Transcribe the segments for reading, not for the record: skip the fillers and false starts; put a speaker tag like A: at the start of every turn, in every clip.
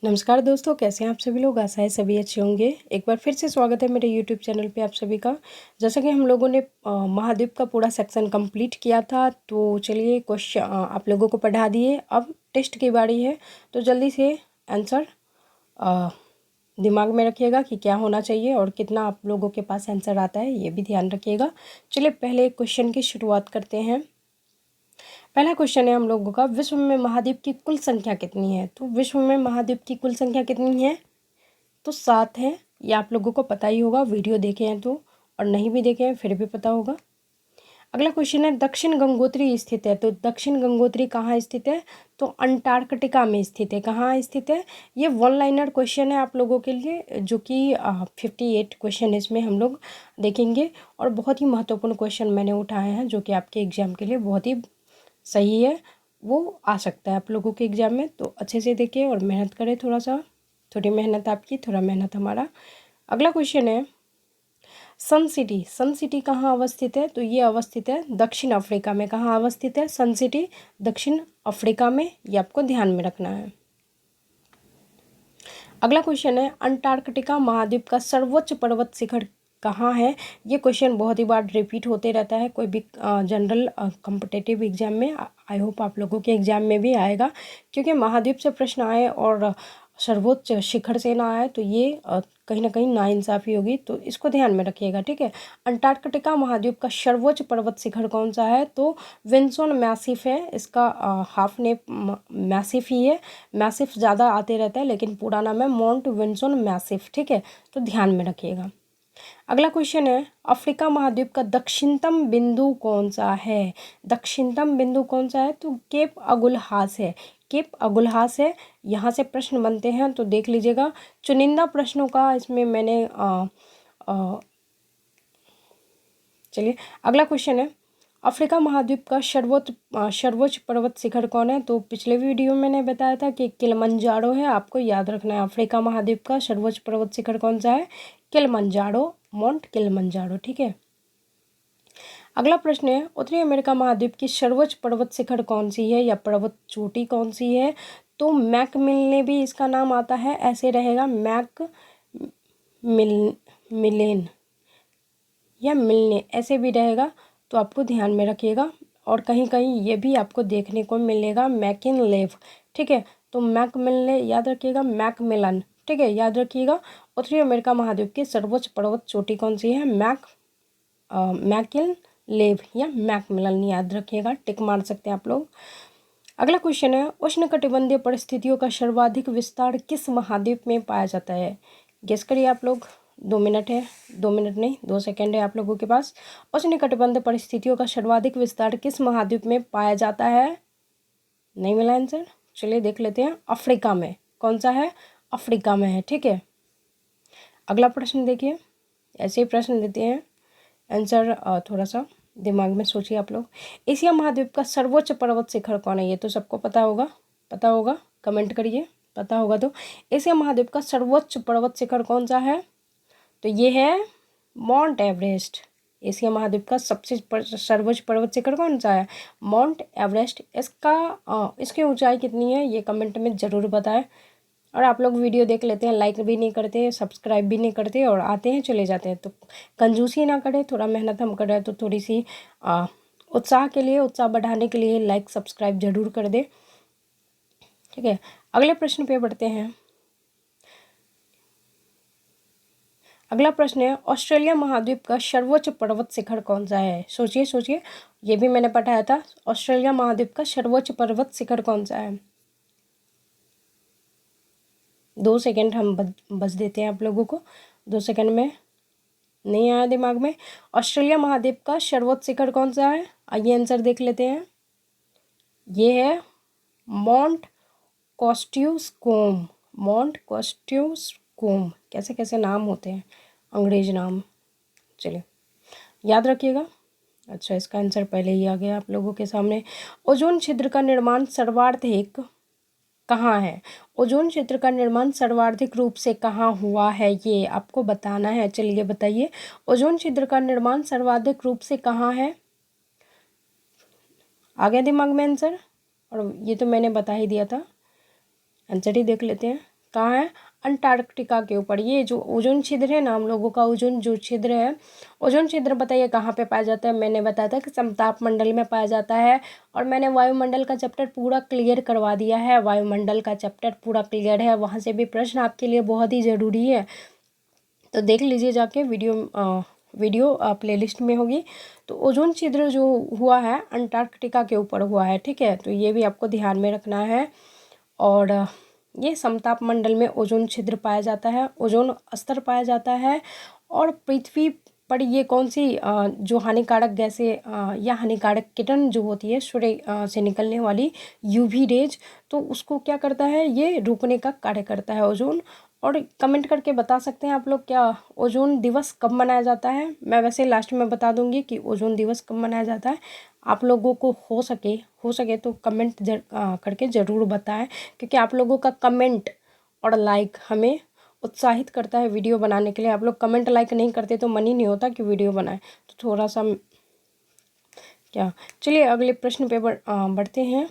A: नमस्कार दोस्तों, कैसे हैं आप सभी लोग। आशा है सभी अच्छे होंगे। एक बार फिर से स्वागत है मेरे यूट्यूब चैनल पे आप सभी का। जैसा कि हम लोगों ने महाद्वीप का पूरा सेक्शन कंप्लीट किया था, तो चलिए क्वेश्चन आप लोगों को पढ़ा दिए। अब टेस्ट की बारी है, तो जल्दी से आंसर दिमाग में रखिएगा कि क्या होना चाहिए और कितना आप लोगों के पास आंसर आता है, ये भी ध्यान रखिएगा। चलिए पहले क्वेश्चन की शुरुआत करते हैं। पहला क्वेश्चन है हम लोगों का, विश्व में महाद्वीप की कुल संख्या कितनी है। तो विश्व में महाद्वीप की कुल संख्या कितनी है, तो 7 है। ये आप लोगों को पता ही होगा, वीडियो देखे हैं तो, और नहीं भी देखे हैं फिर भी पता होगा। अगला क्वेश्चन है, दक्षिण गंगोत्री स्थित है। तो दक्षिण गंगोत्री कहाँ स्थित है, तो अंटार्कटिका में स्थित है। कहाँ स्थित है, ये वन लाइनर क्वेश्चन है आप लोगों के लिए, जो कि 58 क्वेश्चन इसमें हम लोग देखेंगे। और बहुत ही महत्वपूर्ण क्वेश्चन मैंने उठाए हैं, जो कि आपके एग्जाम के लिए बहुत ही सही है, वो आ सकता है आप लोगों के एग्ज़ाम में। तो अच्छे से देखिए और मेहनत करें, थोड़ी मेहनत आपकी, थोड़ा मेहनत हमारा। अगला क्वेश्चन है, सन सिटी कहाँ अवस्थित है। तो ये अवस्थित है दक्षिण अफ्रीका में। कहाँ अवस्थित है सन सिटी, दक्षिण अफ्रीका में, ये आपको ध्यान में रखना है। अगला क्वेश्चन है, अंटार्कटिका महाद्वीप का सर्वोच्च पर्वत शिखर कहाँ है। ये क्वेश्चन बहुत ही बार रिपीट होते रहता है, कोई भी जनरल कॉम्पिटिटिव एग्जाम में। आई होप आप लोगों के एग्जाम में भी आएगा, क्योंकि महाद्वीप से प्रश्न आए और सर्वोच्च शिखर से ना आए तो ये कहीं ना कहीं नाइंसाफ़ी होगी, तो इसको ध्यान में रखिएगा, ठीक है। अंटार्कटिका महाद्वीप का सर्वोच्च पर्वत शिखर कौन सा है, तो विंसन मैसिफ है। इसका हाफ नेम मैसिफ ही है, मैसिफ ज़्यादा आते रहता है, लेकिन पूरा नाम है माउंट विंसन मैसिफ, ठीक है, तो ध्यान में रखिएगा। अगला क्वेश्चन है, अफ्रीका महाद्वीप का दक्षिणतम बिंदु कौन सा है। दक्षिणतम बिंदु कौन सा है, तो केप अगुलहास है। केप अगुलहास है, यहाँ से प्रश्न बनते हैं, तो देख लीजिएगा। चुनिंदा प्रश्नों का इसमें मैंने चलिए अगला क्वेश्चन है, अफ्रीका महाद्वीप का सर्वोच्च पर्वत शिखर कौन है। तो पिछले वीडियो में मैंने बताया था कि किलिमंजारो है, आपको याद रखना है। अफ्रीका महाद्वीप का सर्वोच्च पर्वत शिखर कौन सा है, किलिमंजारो, माउंट किलिमंजारो, ठीक है। अगला प्रश्न है, उत्तरी अमेरिका महाद्वीप की सर्वोच्च पर्वत शिखर कौन सी है, या पर्वत चोटी कौन सी है। तो मैकमिलने भी इसका नाम आता है, ऐसे रहेगा मैक मिल मिलेन या मिलने, ऐसे भी रहेगा, तो आपको ध्यान में रखिएगा। और कहीं कहीं ये भी आपको देखने को मिलेगा मैकिनलेव, ठीक है। तो मैकमिलने याद रखिएगा, मैकमिलन, ठीक है, याद रखिएगा। उत्तरी अमेरिका महाद्वीप की सर्वोच्च पर्वत चोटी कौन सी है, मैकिनलेव या मैकमिलन, याद रखिएगा, टिक मार सकते हैं आप लोग। अगला क्वेश्चन है, उष्णकटिबंधीय परिस्थितियों का सर्वाधिक विस्तार किस महाद्वीप में पाया जाता है। गेस करिए आप लोग, 2 मिनट है, 2 मिनट नहीं 2 सेकेंड है आप लोगों के पास। उष्णकटिबंधीय परिस्थितियों का सर्वाधिक विस्तार किस महाद्वीप में पाया जाता है। नहीं मिला आंसर, चलिए देख लेते हैं। अफ्रीका में, कौन सा है, अफ्रीका में है, ठीक है। अगला प्रश्न देखिए, ऐसे ही प्रश्न देते हैं, आंसर थोड़ा सा दिमाग में सोचिए आप लोग। एशिया महाद्वीप का सर्वोच्च पर्वत शिखर कौन है, ये तो सबको पता होगा, कमेंट करिए पता होगा तो। एशिया महाद्वीप का सर्वोच्च पर्वत शिखर कौन सा है, तो ये है माउंट एवरेस्ट। एशिया महाद्वीप का सबसे सर्वोच्च पर्वत शिखर कौन सा है, माउंट एवरेस्ट। इसकी ऊंचाई कितनी है, ये कमेंट में ज़रूर बताएं। और आप लोग वीडियो देख लेते हैं, लाइक भी नहीं करते, सब्सक्राइब भी नहीं करते, और आते हैं चले जाते हैं, तो कंजूसी ना करें, थोड़ा मेहनत हम करें तो थोड़ी सी उत्साह के लिए, उत्साह बढ़ाने के लिए लाइक सब्सक्राइब जरूर कर दे, ठीक है। अगले प्रश्न पे बढ़ते हैं। अगला प्रश्न है, ऑस्ट्रेलिया महाद्वीप का सर्वोच्च पर्वत शिखर कौन सा है। सोचिए, ये भी मैंने पढ़ाया था। ऑस्ट्रेलिया महाद्वीप का सर्वोच्च पर्वत शिखर कौन सा है। 2 सेकेंड हम बस देते हैं आप लोगों को, 2 सेकेंड में नहीं आया दिमाग में। ऑस्ट्रेलिया महाद्वीप का सर्वोच्च शिखर कौन सा है, आइए आंसर देख लेते हैं। ये है माउंट कॉस्ट्यूस्कोम, माउंट कॉस्ट्यूस्कोम, कैसे कैसे नाम होते हैं अंग्रेज नाम, चलिए याद रखिएगा। अच्छा, इसका आंसर पहले ही आ गया आप लोगों के सामने। ओजोन छिद्र का निर्माण सर्वाधिक कहाँ है। ओजोन क्षेत्र का निर्माण सर्वाधिक रूप से कहाँ हुआ है, ये आपको बताना है। चलिए बताइए, ओजोन छिद्र का निर्माण सर्वाधिक रूप से कहाँ है। आ गया दिमाग में आंसर, और ये तो मैंने बता ही दिया था, आंसर ही देख लेते हैं। कहाँ है? अंटार्कटिका के ऊपर। ये जो ओजोन छिद्र है ना, हम लोगों का ओजोन जो छिद्र है, ओजोन छिद्र बताइए कहाँ पे पाया जाता है? मैंने बताया था कि समताप मंडल में पाया जाता है। और मैंने वायुमंडल का चैप्टर पूरा क्लियर करवा दिया है, वायुमंडल का चैप्टर पूरा क्लियर है, वहाँ से भी प्रश्न आपके लिए बहुत ही ज़रूरी है, तो देख लीजिए जाके। वीडियो प्लेलिस्ट में होगी। तो ओजोन छिद्र जो हुआ है अंटार्कटिका के ऊपर हुआ है, ठीक है, तो ये भी आपको ध्यान में रखना है। और ये समताप मंडल में ओजोन छिद्र पाया जाता है, ओजोन स्तर पाया जाता है। और पृथ्वी पर ये कौन सी जो हानिकारक गैसें या हानिकारक किरण जो होती है सूर्य से निकलने वाली यूवी रेज, तो उसको क्या करता है? ये रोकने का कार्य करता है ओजोन। और कमेंट करके बता सकते हैं आप लोग क्या ओजोन दिवस कब मनाया जाता है? मैं वैसे लास्ट में बता दूंगी कि ओजोन दिवस कब मनाया जाता है। आप लोगों को हो सके तो कमेंट करके ज़रूर बताएं, क्योंकि आप लोगों का कमेंट और लाइक हमें उत्साहित करता है वीडियो बनाने के लिए। आप लोग कमेंट लाइक नहीं करते तो मन ही नहीं होता कि वीडियो बनाए, तो थोड़ा सा क्या। चलिए अगले प्रश्न पे बढ़ते हैं।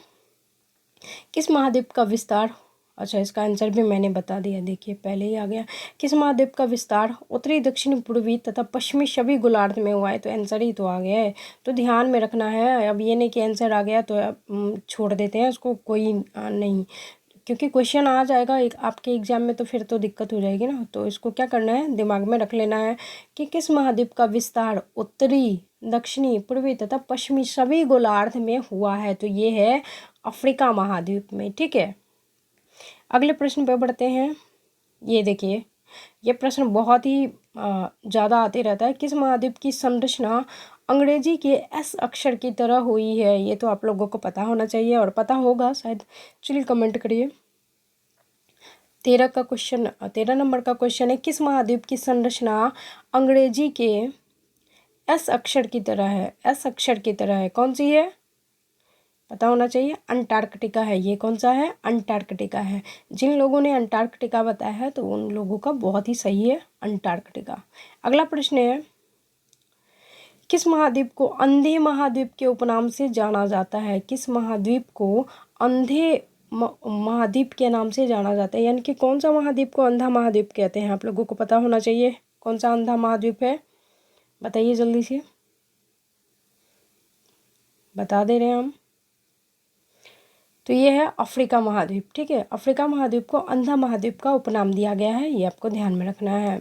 A: किस महाद्वीप का विस्तार, अच्छा इसका आंसर भी मैंने बता दिया, देखिए पहले ही आ गया। किस महाद्वीप का विस्तार उत्तरी, दक्षिणी, पूर्वी तथा पश्चिमी सभी गोलार्ध में हुआ है? तो आंसर ही तो आ गया है, तो ध्यान में रखना है। अब ये नहीं कि आंसर आ गया तो छोड़ देते हैं उसको, कोई नहीं, क्योंकि क्वेश्चन आ जाएगा एक आपके एग्जाम में तो फिर तो दिक्कत हो जाएगी ना। तो इसको क्या करना है, दिमाग में रख लेना है कि किस महाद्वीप का विस्तार उत्तरी, दक्षिणी, पूर्वी तथा पश्चिमी सभी गोलार्ध में हुआ है? तो ये है अफ्रीका महाद्वीप में, ठीक है। अगले प्रश्न पे बढ़ते हैं। ये देखिए, ये प्रश्न बहुत ही ज़्यादा आते रहता है। किस महाद्वीप की संरचना अंग्रेजी के एस अक्षर की तरह हुई है? ये तो आप लोगों को पता होना चाहिए और पता होगा शायद। चलिए कमेंट करिए। 13 नंबर का क्वेश्चन है, किस महाद्वीप की संरचना अंग्रेजी के एस अक्षर की तरह है? एस अक्षर की तरह है, कौन सी है? पता होना चाहिए। अंटार्कटिका है। ये कौन सा है? अंटार्कटिका है। जिन लोगों ने अंटार्कटिका बताया है तो उन लोगों का बहुत ही सही है अंटार्कटिका। अगला प्रश्न है, किस महाद्वीप को अंधे महाद्वीप के उपनाम से जाना जाता है? किस महाद्वीप को अंधे महाद्वीप के नाम से जाना जाता है? यानी कि कौन सा महाद्वीप को अंधा महाद्वीप कहते हैं? आप लोगों को पता होना चाहिए कौन सा अंधा महाद्वीप है, बताइए जल्दी से, बता दे रहे हैं हम। तो ये है अफ्रीका महाद्वीप, ठीक है। अफ्रीका महाद्वीप को अंधा महाद्वीप का उपनाम दिया गया है, ये आपको ध्यान में रखना है।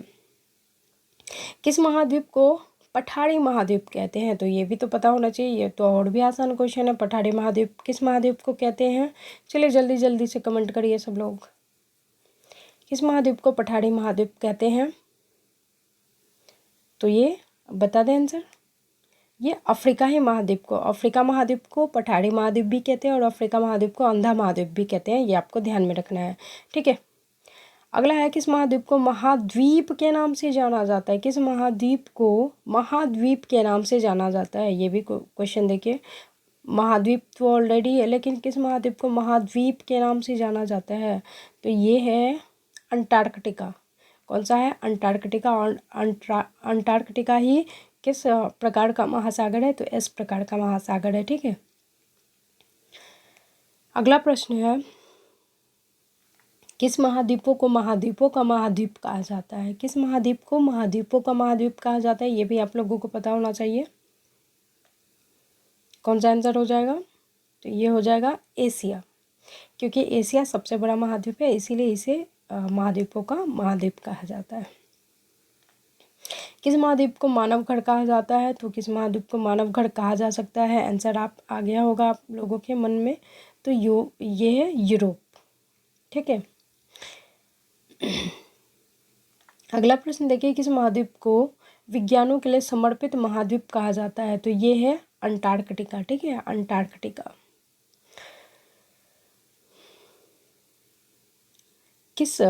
A: किस महाद्वीप को पठारी महाद्वीप कहते हैं? तो ये भी तो पता होना चाहिए, ये तो और भी आसान क्वेश्चन है। पठारी महाद्वीप किस महाद्वीप को कहते हैं? चलिए जल्दी जल्दी से कमेंट करिए सब लोग, किस महाद्वीप को पठारी महाद्वीप कहते हैं? तो ये बता दें आंसर। ये अफ्रीका ही महाद्वीप को, अफ्रीका महाद्वीप को पठारी महाद्वीप भी कहते हैं और अफ्रीका महाद्वीप को अंधा महाद्वीप भी कहते हैं, ये आपको ध्यान में रखना है, ठीक है। अगला है, किस महाद्वीप को महाद्वीप के नाम से जाना जाता है? किस महाद्वीप को महाद्वीप के नाम से जाना जाता है? ये भी क्वेश्चन देखिए, महाद्वीप तो ऑलरेडी है लेकिन किस महाद्वीप को महाद्वीप के नाम से जाना जाता है? तो ये है अंटार्कटिका। कौन सा है? अंटार्कटिका। और अंटार्कटिका ही किस प्रकार का महासागर है? तो एस प्रकार का महासागर है, ठीक है। अगला प्रश्न है, किस महाद्वीपों को महाद्वीपों का महाद्वीप कहा जाता है? किस महाद्वीप को महाद्वीपों का महाद्वीप कहा जाता है? ये भी आप लोगों को पता होना चाहिए। कौन सा आंसर हो जाएगा? तो ये हो जाएगा एशिया, क्योंकि एशिया सबसे बड़ा महाद्वीप है, इसीलिए इसे महाद्वीपों का महाद्वीप कहा जाता है। किस महाद्वीप को मानव घर कहा जाता है? तो किस महाद्वीप को मानव घर कहा जा सकता है? आंसर आप आ गया होगा आप लोगों के मन में। तो ये है यूरोप, ठीक है। अगला प्रश्न देखिए, किस महाद्वीप को विज्ञानों के लिए समर्पित महाद्वीप कहा जाता है? तो ये है अंटार्कटिका, ठीक है, अंटार्कटिका। किस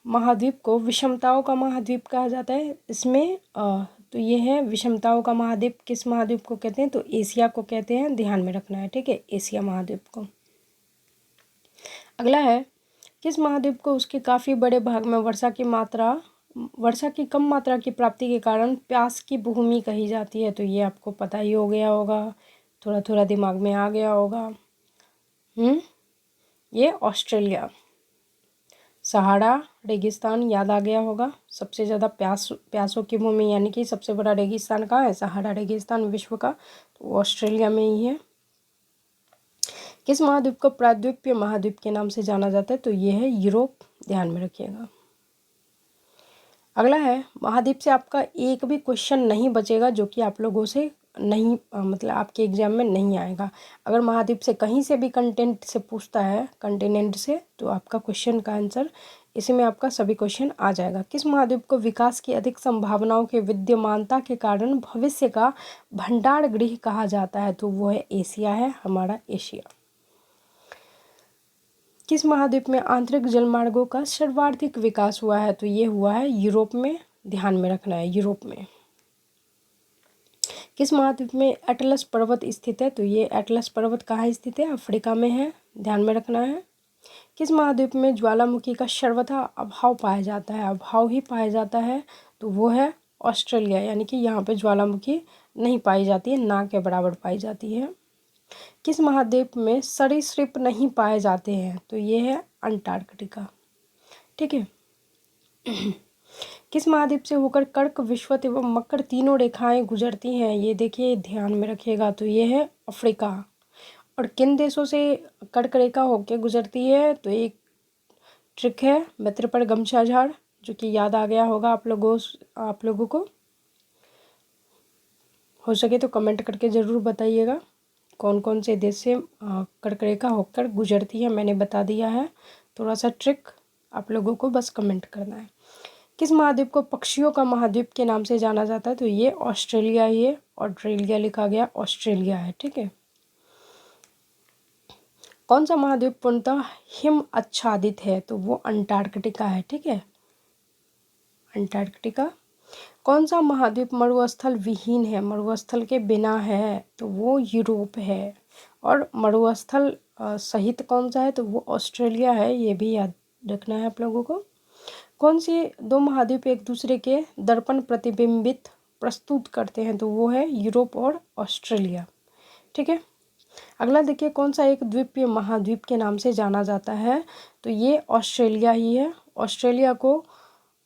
A: महाद्वीप को विषमताओं का महाद्वीप कहा जाता है? इसमें तो ये है विषमताओं का महाद्वीप, किस महाद्वीप को कहते हैं? तो एशिया को कहते हैं, ध्यान में रखना है, ठीक है, एशिया महाद्वीप को। अगला है, किस महाद्वीप को उसके काफ़ी बड़े भाग में वर्षा की कम मात्रा की प्राप्ति के कारण प्यास की भूमि कही जाती है? तो ये आपको पता ही हो गया होगा, थोड़ा थोड़ा दिमाग में आ गया होगा। ये ऑस्ट्रेलिया, सहारा रेगिस्तान याद आ गया होगा, सबसे ज़्यादा प्यासों की भूमि यानी कि सबसे बड़ा रेगिस्तान कहाँ है, सहारा रेगिस्तान विश्व का, तो ऑस्ट्रेलिया में ही है। किस महाद्वीप को प्रायद्वीपीय महाद्वीप के नाम से जाना जाता है, तो ये है यूरोप, ध्यान में रखिएगा। अगला है, महाद्वीप से आपका एक भी क्वेश्चन नहीं बचेगा जो कि आप लोगों से नहीं मतलब आपके एग्जाम में नहीं आएगा। अगर महाद्वीप से कहीं से भी कंटेंट से पूछता है, कंटिनेंट से, तो आपका क्वेश्चन का आंसर इसी में आपका सभी क्वेश्चन आ जाएगा। किस महाद्वीप को विकास की अधिक संभावनाओं के विद्यमानता के कारण भविष्य का भंडार गृह कहा जाता है, तो वो है एशिया, है हमारा एशिया। किस महाद्वीप में आंतरिक जलमार्गों का सर्वाधिक विकास हुआ है, तो ये हुआ है यूरोप में, ध्यान में रखना है, यूरोप में। किस महाद्वीप में एटलस पर्वत स्थित है, तो ये एटलस पर्वत कहाँ स्थित है, अफ्रीका में है, ध्यान में रखना है। किस महाद्वीप में ज्वालामुखी का सर्वथा अभाव पाया जाता है, अभाव ही पाया जाता है, तो वो है ऑस्ट्रेलिया, यानी कि यहाँ पे ज्वालामुखी नहीं पाई जाती है, ना के बराबर पाई जाती है। किस महाद्वीप में सरीसृप नहीं पाए जाते हैं, तो ये है अंटार्कटिका, ठीक है। किस महाद्वीप से होकर कर्क, विषुवत एवं मकर तीनों रेखाएं गुजरती हैं, ये देखिए ध्यान में रखिएगा, तो ये है अफ्रीका। और किन देशों से कर्क रेखा होकर गुजरती है, तो एक ट्रिक है मित्र पर गमछा झाड़, जो कि याद आ गया होगा आप लोगों को। हो सके तो कमेंट करके ज़रूर बताइएगा कौन कौन से देश से कर्क रेखा होकर गुजरती है, मैंने बता दिया है। थोड़ा सा ट्रिक आप लोगों को बस कमेंट करना है। किस महाद्वीप को पक्षियों का महाद्वीप के नाम से जाना जाता है, तो ये ऑस्ट्रेलिया ही है, ऑस्ट्रेलिया लिखा गया, ऑस्ट्रेलिया है, ठीक है। कौन सा महाद्वीप पूर्णतः हिम आच्छादित है, तो वो अंटार्कटिका है, ठीक है, अंटार्कटिका। कौन सा महाद्वीप मरुस्थल विहीन है, मरुस्थल के बिना है, तो वो यूरोप है। और मरुस्थल सहित कौन सा है, तो वो ऑस्ट्रेलिया है, ये भी याद रखना है आप लोगों को। कौन से दो महाद्वीप एक दूसरे के दर्पण प्रतिबिंबित प्रस्तुत करते हैं, तो वो है यूरोप और ऑस्ट्रेलिया, ठीक है। अगला देखिए, कौन सा एक द्वीपीय महाद्वीप के नाम से जाना जाता है, तो ये ऑस्ट्रेलिया ही है, ऑस्ट्रेलिया को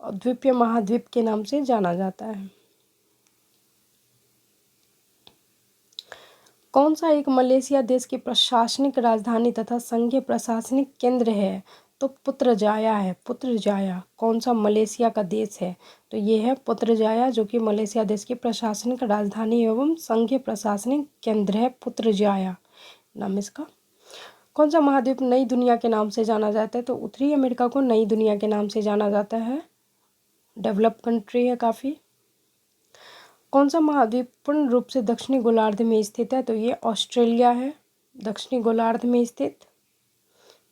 A: द्वीपीय महाद्वीप के नाम से जाना जाता है। कौन सा एक मलेशिया देश की प्रशासनिक राजधानी तथा संघीय प्रशासनिक केंद्र है, तो पुत्रजाया है, पुत्रजाया। कौन सा मलेशिया का देश है, तो ये है पुत्रजाया, जो कि मलेशिया देश की प्रशासनिक राजधानी एवं संघीय प्रशासनिक केंद्र है, पुत्रजाया नाम इसका। कौन सा महाद्वीप नई दुनिया के नाम से जाना जाता है, तो उत्तरी अमेरिका को नई दुनिया के नाम से जाना जाता है, डेवलप कंट्री है काफ़ी। कौन सा महाद्वीप पूर्ण रूप से दक्षिणी गोलार्ध में स्थित है, तो ये ऑस्ट्रेलिया है, दक्षिणी गोलार्ध में स्थित,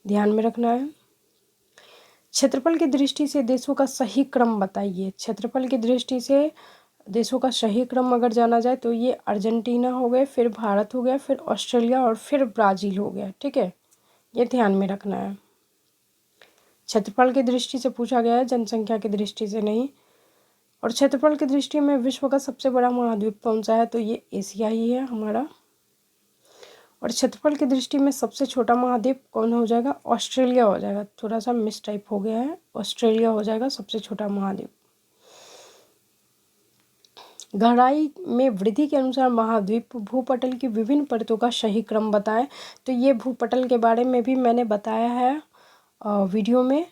A: ध्यान में रखना है। क्षेत्रफल की दृष्टि से देशों का सही क्रम बताइए, क्षेत्रफल की दृष्टि से देशों का सही क्रम अगर जाना जाए तो ये अर्जेंटीना हो गए, फिर भारत हो गया, फिर ऑस्ट्रेलिया और फिर ब्राज़ील हो गया, ठीक है, ये ध्यान में रखना है। क्षेत्रफल की दृष्टि से पूछा गया है, जनसंख्या की दृष्टि से नहीं। और क्षेत्रफल की दृष्टि में विश्व का सबसे बड़ा महाद्वीप कौन सा है, तो ये एशिया ही है हमारा। और क्षेत्रफल की दृष्टि में सबसे छोटा महाद्वीप कौन हो जाएगा, ऑस्ट्रेलिया हो जाएगा, थोड़ा सा मिस टाइप हो गया है, ऑस्ट्रेलिया हो जाएगा सबसे छोटा महाद्वीप। गहराई में वृद्धि के अनुसार महाद्वीप भूपटल की विभिन्न परतों का सही क्रम बताएं, तो ये भूपटल के बारे में भी मैंने बताया है वीडियो में।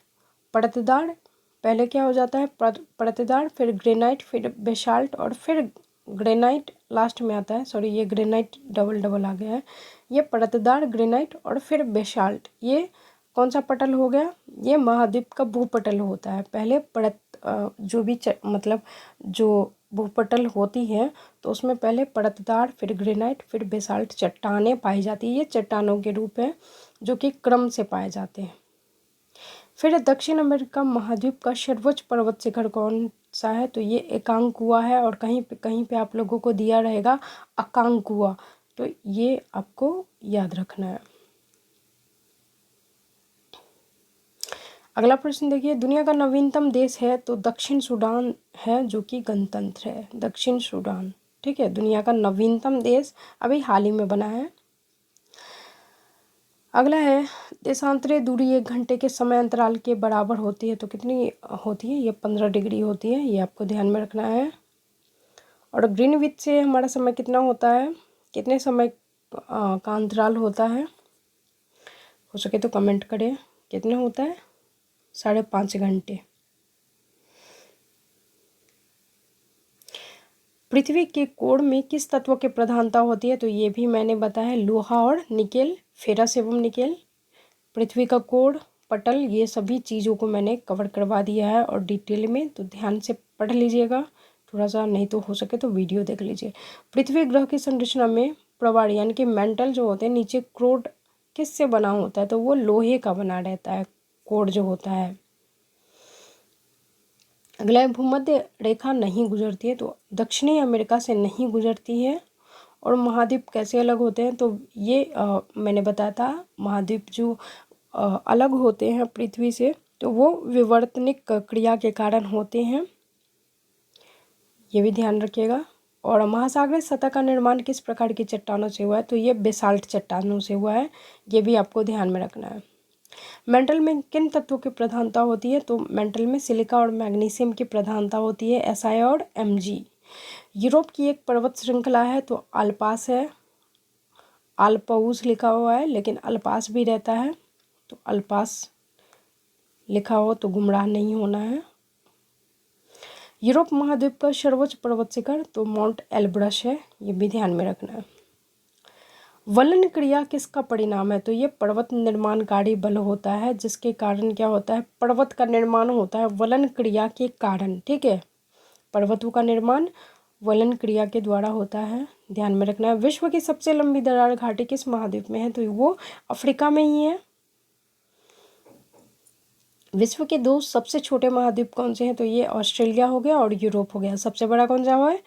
A: परतदार पहले क्या हो जाता है, परतदार, फिर ग्रेनाइट, फिर बेसाल्ट और फिर ग्रेनाइट लास्ट में आता है, सॉरी ये ग्रेनाइट डबल आ गया है, ये परतदार, ग्रेनाइट और फिर बेसाल्ट, ये कौन सा पटल हो गया, ये महाद्वीप का भूपटल होता है। पहले जो भी मतलब जो भूपटल होती है तो उसमें पहले परतदार, फिर ग्रेनाइट, फिर बेसाल्ट चट्टानें पाई जाती है, ये चट्टानों के रूप हैं जो कि क्रम से पाए जाते हैं। फिर दक्षिण अमेरिका महाद्वीप का सर्वोच्च पर्वत शिखर कौन सा है, तो ये एकांकुआ है, और कहीं पे आप लोगों को दिया रहेगा अकांकुआ, तो ये आपको याद रखना है। अगला प्रश्न देखिए, दुनिया का नवीनतम देश है, तो दक्षिण सूडान है, जो कि गणतंत्र है, दक्षिण सूडान, ठीक है, दुनिया का नवीनतम देश अभी हाल ही में बना है। अगला है देशांतरीय दूरी 1 घंटे के समय अंतराल के बराबर होती है, तो कितनी होती है? ये 15 डिग्री होती है, ये आपको ध्यान में रखना है। और ग्रीनविच से हमारा समय कितना होता है, कितने समय का अंतराल होता है? हो सके तो कमेंट करें कितना होता है? 5.5 घंटे। पृथ्वी के कोर में किस तत्व की प्रधानता होती है? तो ये भी मैंने बताया, लोहा और निकेल, फेरस एवं निकेल। पृथ्वी का कोर, पटल, ये सभी चीज़ों को मैंने कवर करवा दिया है और डिटेल में, तो ध्यान से पढ़ लीजिएगा थोड़ा सा, नहीं तो हो सके तो वीडियो देख लीजिए। पृथ्वी ग्रह की संरचना में प्रवाल यानी कि मेंटल जो होते हैं नीचे, क्रोड किससे बना होता है? तो वो लोहे का बना रहता है, कोर जो होता है। अगला है भूमध्य रेखा नहीं गुजरती है, तो दक्षिणी अमेरिका से नहीं गुजरती है। और महाद्वीप कैसे अलग होते हैं? तो ये मैंने बताया था, महाद्वीप जो अलग होते हैं पृथ्वी से, तो वो विवर्तनिक क्रिया के कारण होते हैं, ये भी ध्यान रखिएगा। और महासागरीय सतह का निर्माण किस प्रकार की चट्टानों से हुआ है? तो ये बेसाल्ट चट्टानों से हुआ है, ये भी आपको ध्यान में रखना है। मेंटल में किन तत्वों की प्रधानता होती है? तो मेंटल में सिलिका और मैग्नीशियम की प्रधानता होती है, Si और Mg। यूरोप की एक पर्वत श्रृंखला है, तो अल्पास है, अल्पाउस लिखा हुआ है लेकिन अल्पास भी रहता है, तो अल्पास लिखा हो तो गुमराह नहीं होना है। यूरोप महाद्वीप का सर्वोच्च पर्वत शिखर तो माउंट एलब्रस है, ये भी ध्यान में रखना है। वलन क्रिया किसका परिणाम है? तो ये पर्वत निर्माणकारी बल होता है, जिसके कारण क्या होता है? पर्वत का निर्माण होता है वलन क्रिया के कारण, ठीक है। पर्वतों का निर्माण वलन क्रिया के द्वारा होता है, ध्यान में रखना है। विश्व की सबसे लंबी दरार घाटी किस महाद्वीप में है? तो वो अफ्रीका में ही है। विश्व के 2 सबसे छोटे महाद्वीप कौन से हैं? तो ये ऑस्ट्रेलिया हो गया और यूरोप हो गया। सबसे बड़ा कौन सा है?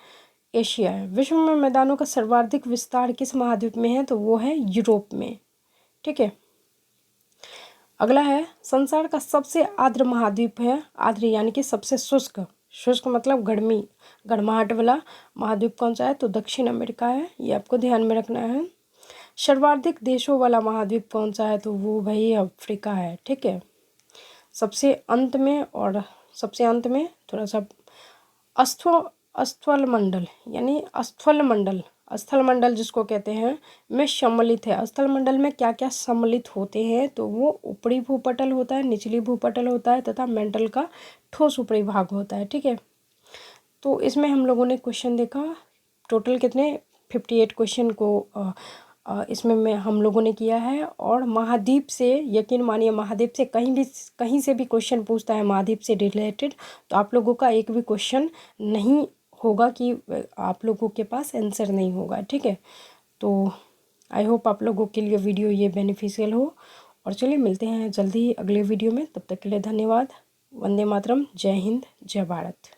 A: एशिया है। विश्व में मैदानों का सर्वाधिक विस्तार किस महाद्वीप में है? तो वो है यूरोप में, ठीक है। अगला है संसार का सबसे आर्द्र महाद्वीप है, आर्द्र यानी कि सबसे शुष्क, शुष्क मतलब गर्मी, गर्माहट वाला महाद्वीप कौन सा है? तो दक्षिण अमेरिका है, ये आपको ध्यान में रखना है। सर्वाधिक देशों वाला महाद्वीप कौन सा है? तो वो भाई अफ्रीका है, ठीक है। सबसे अंत में, और सबसे अंत में थोड़ा सा स्थल मंडल यानी स्थल मंडल जिसको कहते हैं में सम्मिलित है। स्थल मंडल में क्या क्या सम्मिलित होते हैं? तो वो ऊपरी भूपटल होता है, निचली भूपटल होता है तथा मेंटल का ठोस ऊपरी भाग होता है, ठीक है। तो इसमें हम लोगों ने क्वेश्चन देखा, टोटल कितने 58 क्वेश्चन को इसमें हम लोगों ने किया है। और महाद्वीप से, यकीन मानिए महाद्वीप से कहीं से भी क्वेश्चन पूछता है महाद्वीप से रिलेटेड, तो आप लोगों का एक भी क्वेश्चन नहीं होगा कि आप लोगों के पास आंसर नहीं होगा, ठीक है। तो आई होप आप लोगों के लिए वीडियो ये बेनिफिशियल हो। और चलिए मिलते हैं जल्दी ही अगले वीडियो में, तब तक के लिए धन्यवाद। वंदे मातरम, जय हिंद, जय भारत।